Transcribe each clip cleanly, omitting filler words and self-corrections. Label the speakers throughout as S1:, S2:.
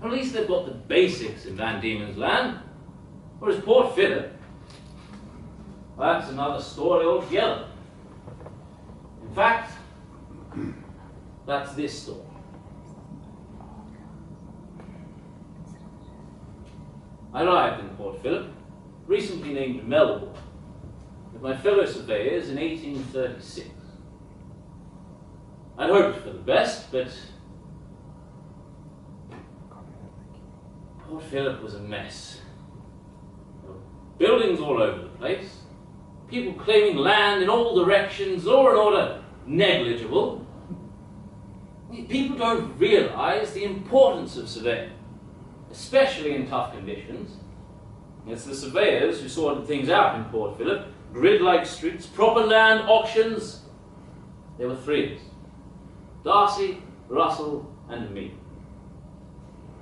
S1: At least they've got the basics in Van Diemen's Land. Whereas Port Phillip, well, that's another story altogether. In fact, that's this story. I arrived in Port Phillip, recently named Melbourne, with my fellow surveyors in 1836. I'd hoped for the best, but Port Phillip was a mess. There were buildings all over the place, people claiming land in all directions, law and order negligible. People don't realise the importance of surveying, especially in tough conditions. It's the surveyors who sorted things out in Port Phillip, grid-like streets, proper land auctions. There were three of us: Darcy, Russell, and me.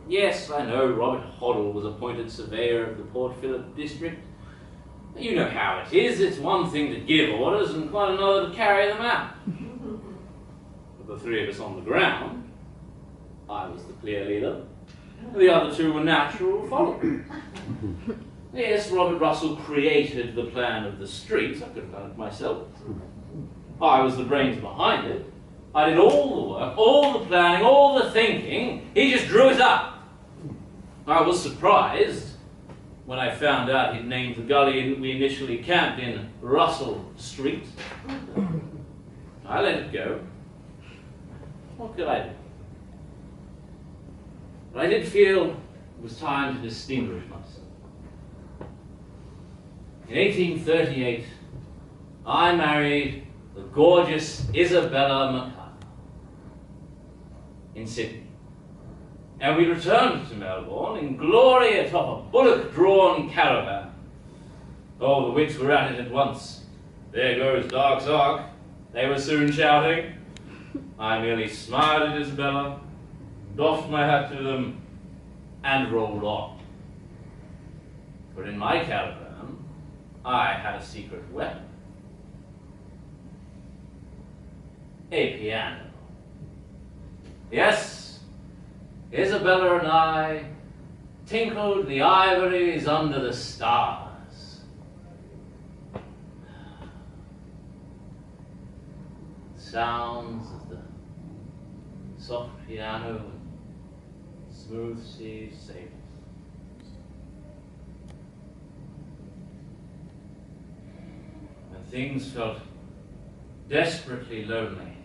S1: Yes, I know Robert Hoddle was appointed surveyor of the Port Phillip district. You know how it is. It's one thing to give orders and quite another to carry them out. Of the three of us on the ground, I was the clear leader. The other two were natural followers. Yes, Robert Russell created the plan of the streets. I could have done it myself. I was the brains behind it. I did all the work, all the planning, all the thinking. He just drew it up. I was surprised when I found out he'd named the gully we initially camped in Russell Street. I let it go. What could I do? But I did feel it was time to distinguish myself. In 1838, I married the gorgeous Isabella McCarthy in Sydney. And we returned to Melbourne in glory atop a bullock-drawn caravan. Oh, the wits were at it at once. There goes Darke's Ark, they were soon shouting. I merely smiled at Isabella, doffed my hat to them, and rolled on. For in my caravan, I had a secret weapon. A piano. Yes, Isabella and I tinkled the ivories under the stars. Sounds of the soft piano and smooth sea sails. When things felt desperately lonely,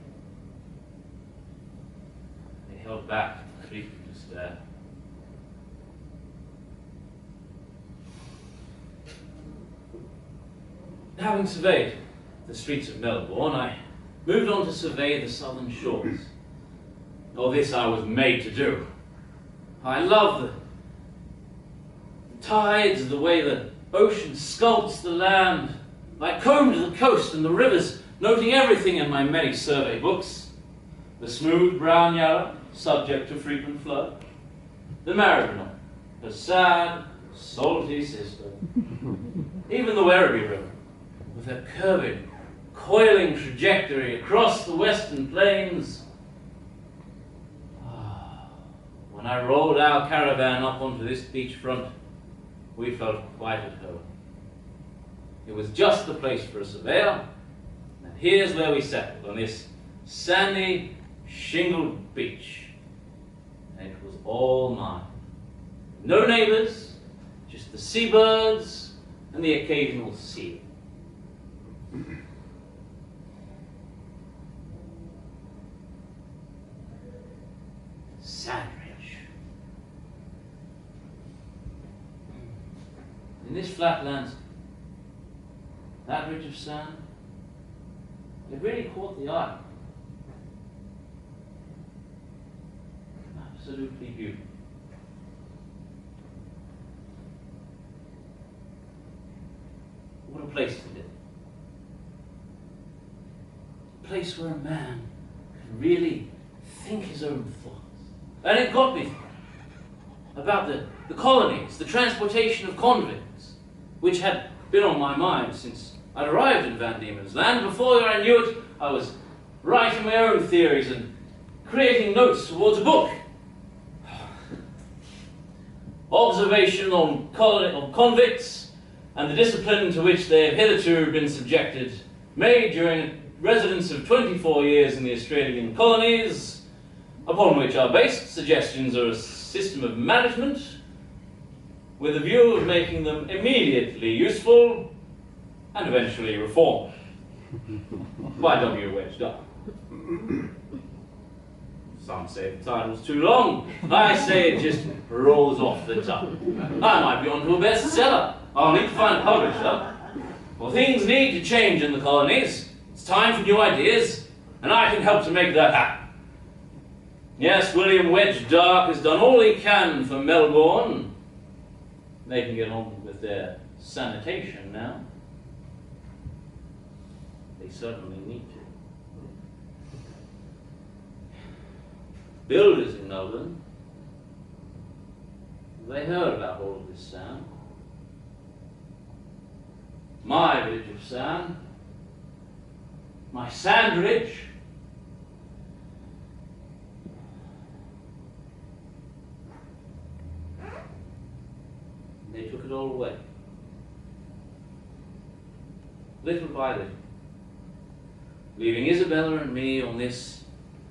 S1: they held back the creeping despair. Having surveyed the streets of Melbourne, I moved on to survey the southern shores. Oh, this I was made to do. I love the tides, the way the ocean sculpts the land. I combed the coast and the rivers, noting everything in my many survey books. The smooth brown yarra, subject to frequent flood. The Maribyrnong, her sad, salty sister. Even the Werribee River, with her curving, coiling trajectory across the western plains. When I rolled our caravan up onto this beachfront, we felt quite at home. It was just the place for a surveyor, and here's where we settled, on this sandy, shingled beach. And it was all mine. No neighbours, just the seabirds and the occasional seal. Sandridge. In this flatland, that ridge of sand, it really caught the eye. Absolutely beautiful. What a place to live. A place where a man can really think his own thoughts. And it got me about the colonies, the transportation of convicts, which had been on my mind since I'd arrived in Van Diemen's Land. Before I knew it, I was writing my own theories and creating notes towards a book. observation on convicts and the discipline to which they have hitherto been subjected, made during a residence of 24 years in the Australian colonies, upon which are based suggestions are a system of management with a view of making them immediately useful and eventually reformed. By W. Wedgewood Darke. Some say the title's too long. I say it just rolls off the tongue. I might be onto a bestseller. I'll need to find a publisher. Well, things need to change in the colonies. It's time for new ideas, and I can help to make that happen. Yes, William Wedgewood Darke has done all he can for Melbourne. They can get on with their sanitation now. They certainly need to. Builders in Melbourne, they heard about all of this sand. My ridge of sand, my sand ridge, they took it all away. Little by little. Leaving Isabella and me on this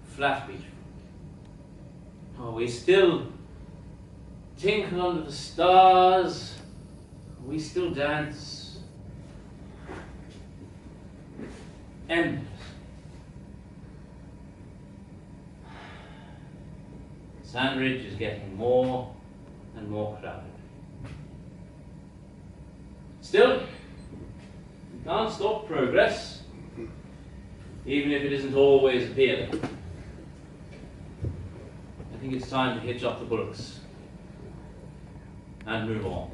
S1: flat beach. Oh, we still tinkle under the stars. We still dance. Endless. Sandridge is getting more and more crowded. Still, you can't stop progress, even if it isn't always appealing. I think it's time to hitch up the bullocks and move on.